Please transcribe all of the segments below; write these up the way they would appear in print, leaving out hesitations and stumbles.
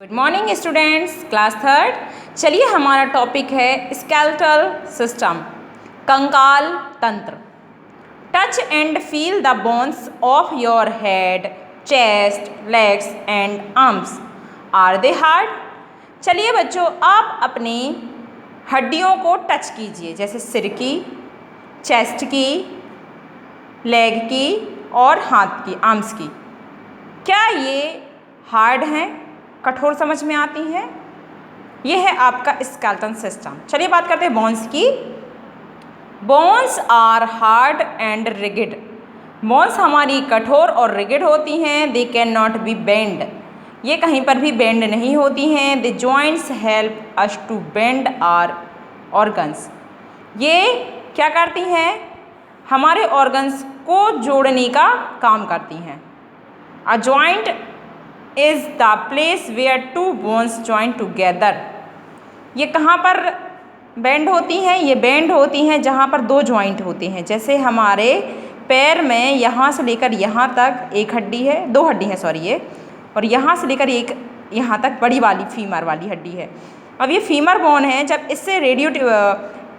Good morning students, class third. चलिए हमारा topic है स्केलेटल सिस्टम, कंकाल तंत्र। Touch and feel the bones of your head, chest, legs and arms. Are they hard? चलिए बच्चों, आप अपनी हड्डियों को टच कीजिए, जैसे सिर की, चेस्ट की, लेग की और हाथ की, आर्म्स की। क्या ये हार्ड हैं, कठोर समझ में आती हैं? ये है आपका स्केलेटल सिस्टम। चलिए बात करते हैं बोन्स की। Bones are hard and rigid. Bones हमारी कठोर और रिगिड होती हैं। They can not be bend. ये कहीं पर भी बेंड नहीं होती हैं। The joints help us to bend our organs. ये क्या करती हैं? हमारे ऑर्गन्स को जोड़ने का काम करती हैं। A joint is the place where two bones join together. ये कहाँ पर बेंड होती हैं? ये बेंड होती हैं जहाँ पर दो जॉइंट होते हैं। जैसे हमारे पैर में यहाँ से लेकर यहाँ तक एक हड्डी है, दो हड्डी हैं सॉरी ये, और यहाँ से लेकर एक यहाँ तक बड़ी वाली फीमर वाली हड्डी है। अब ये फीमर बोन है, जब इससे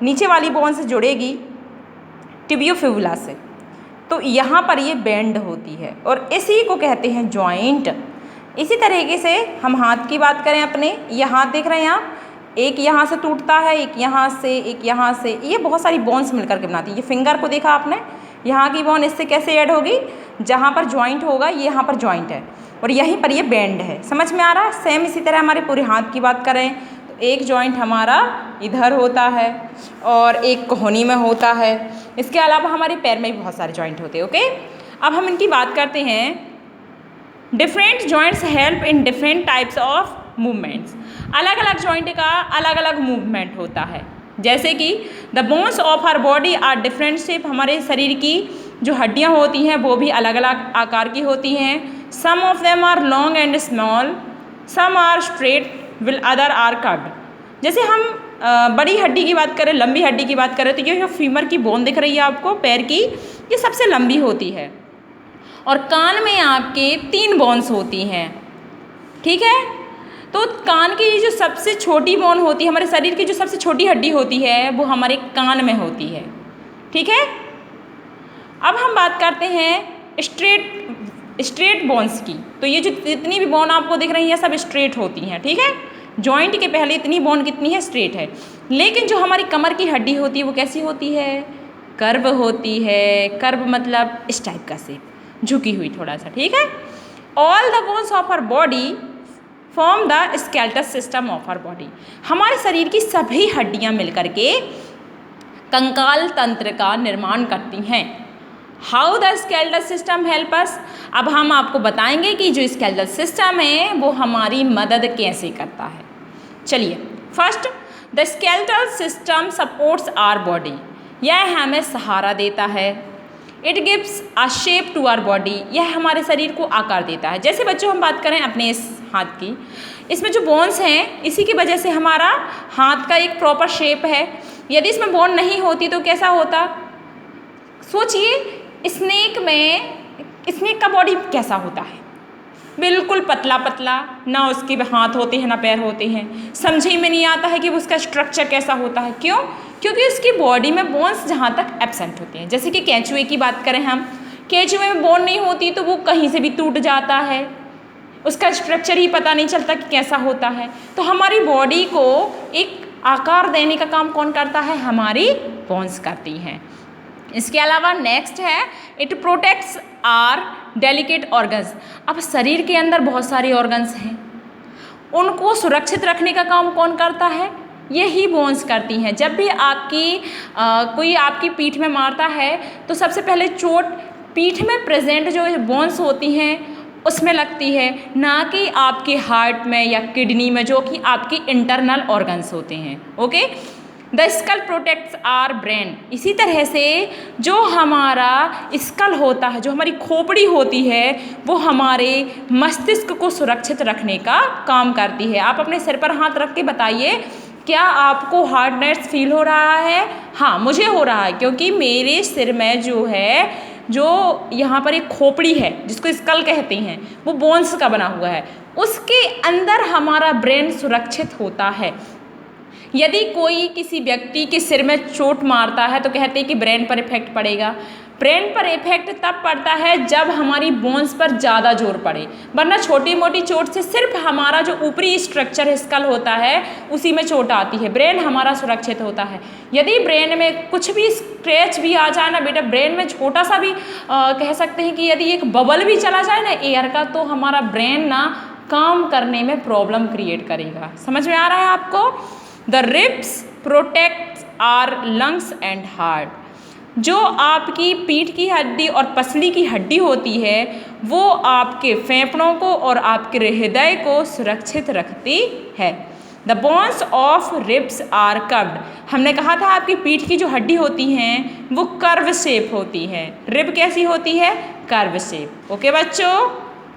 नीचे वाली बोन से जुड़ेगी टिबियोफिबुला से, तो यहाँ पर ये बेंड होती है और इसी को कहते हैं जॉइंट। इसी तरीके से हम हाथ की बात करें अपने, ये हाथ देख रहे हैं आप, एक यहाँ से टूटता है, एक यहाँ से, एक यहाँ से, ये बहुत सारी बोन्स मिलकर के बनाती है। ये फिंगर को देखा आपने, यहाँ की बोन इससे कैसे ऐड होगी? जहाँ पर जॉइंट होगा ये यहाँ पर जॉइंट है और यहीं पर ये बेंड है। समझ में आ रहा है? सेम इसी तरह हमारे पूरे हाथ की बात करें तो एक जॉइंट हमारा इधर होता है और एक कोहनी में होता है। इसके अलावा हमारे पैर में भी बहुत सारे जॉइंट होते हैं। ओके, अब हम इनकी बात करते हैं। Different joints help in different types of movements. अलग अलग जॉइंट का अलग अलग मूवमेंट होता है। जैसे कि the bones of our body are different shape. हमारे शरीर की जो हड्डियाँ होती हैं वो भी अलग अलग आकार की होती हैं। सम of them are long and small, some are straight will other are curved. जैसे हम बड़ी हड्डी की बात करें, लंबी हड्डी की बात करें, तो ये जो फीमर की बोन दिख रही है आपको पैर की, ये सबसे लंबी होती है। और कान में आपके 3 बोन्स होती हैं, ठीक है? तो कान की जो सबसे छोटी बोन होती है, हमारे शरीर की जो सबसे छोटी हड्डी होती है, वो हमारे कान में होती है, ठीक है? अब हम बात करते हैं स्ट्रेट बोन्स की। तो ये जो जितनी भी बोन आपको दिख रही हैं सब स्ट्रेट होती हैं, ठीक है? जॉइंट के पहले इतनी बोन कितनी है? स्ट्रेट है। लेकिन जो हमारी कमर की हड्डी होती है वो कैसी होती है? कर्व होती है। कर्व मतलब इस टाइप का शेप, झुकी हुई थोड़ा सा, ठीक है? All the bones of our body form the skeletal system of our body. हमारे शरीर की सभी हड्डियां मिलकर के कंकाल तंत्र का निर्माण करती हैं। How the skeletal system help us? अब हम आपको बताएंगे कि जो स्केलेटल सिस्टम है वो हमारी मदद कैसे करता है। चलिए, first, the skeletal system supports our body. यह हमें सहारा देता है। It gives a shape to our body. यह हमारे शरीर को आकार देता है। जैसे बच्चों हम बात करें अपने इस हाथ की, इसमें जो बोन्स हैं इसी की वजह से हमारा हाथ का एक प्रॉपर शेप है। यदि इसमें बोन नहीं होती तो कैसा होता? सोचिए, स्नेक का बॉडी कैसा होता है? बिल्कुल पतला पतला, ना उसके हाथ होते हैं ना पैर होते हैं। समझ ही में नहीं आता है कि उसका स्ट्रक्चर कैसा होता है। क्यों? क्योंकि उसकी बॉडी में बोन्स जहाँ तक एब्सेंट होते हैं। जैसे कि केंचुए की बात करें हम, केंचुए में बोन नहीं होती तो वो कहीं से भी टूट जाता है, उसका स्ट्रक्चर ही पता नहीं चलता कि कैसा होता है। तो हमारी बॉडी को एक आकार देने का काम कौन करता है? हमारी बोन्स करती हैं। इसके अलावा नेक्स्ट है, it protects our delicate organs. अब शरीर के अंदर बहुत सारे ऑर्गन्स हैं, उनको सुरक्षित रखने का काम कौन करता है? यही बोन्स करती हैं। जब भी कोई आपकी पीठ में मारता है तो सबसे पहले चोट पीठ में प्रेजेंट जो बोन्स होती हैं उसमें लगती है, ना कि आपके हार्ट में या किडनी में, जो कि आपके इंटरनल ऑर्गन्स होते हैं। Okay, the skull protects our brain. इसी तरह से जो हमारा स्कल होता है, जो हमारी खोपड़ी होती है, वो हमारे मस्तिष्क को सुरक्षित रखने का काम करती है। आप अपने सिर पर हाथ रख के बताइए, क्या आपको हार्डनेस फील हो रहा है? हाँ, मुझे हो रहा है, क्योंकि मेरे सिर में जो है जो यहाँ पर एक खोपड़ी है जिसको स्कल कहते हैं, वो बोन्स का बना हुआ है, उसके अंदर हमारा ब्रेन सुरक्षित होता है। यदि कोई किसी व्यक्ति के सिर में चोट मारता है तो कहते हैं कि ब्रेन पर इफेक्ट पड़ेगा। ब्रेन पर इफेक्ट तब पड़ता है जब हमारी बोन्स पर ज़्यादा जोर पड़े, वरना छोटी मोटी चोट से सिर्फ हमारा जो ऊपरी स्ट्रक्चर स्कल होता है उसी में चोट आती है, ब्रेन हमारा सुरक्षित होता है। यदि ब्रेन में कुछ भी स्क्रैच भी आ जाए ना बेटा, ब्रेन में छोटा सा भी कह सकते हैं कि यदि एक बबल भी चला जाए ना एयर का, तो हमारा ब्रेन ना काम करने में प्रॉब्लम क्रिएट करेगा। समझ में आ रहा है आपको? The ribs protect our lungs and heart. जो आपकी पीठ की हड्डी और पसली की हड्डी होती है वो आपके फेफड़ों को और आपके हृदय को सुरक्षित रखती है। The bones of ribs are curved. हमने कहा था आपकी पीठ की जो हड्डी होती हैं वो कर्व शेप होती है। रिब कैसी होती है? Curve shape. ओके बच्चों।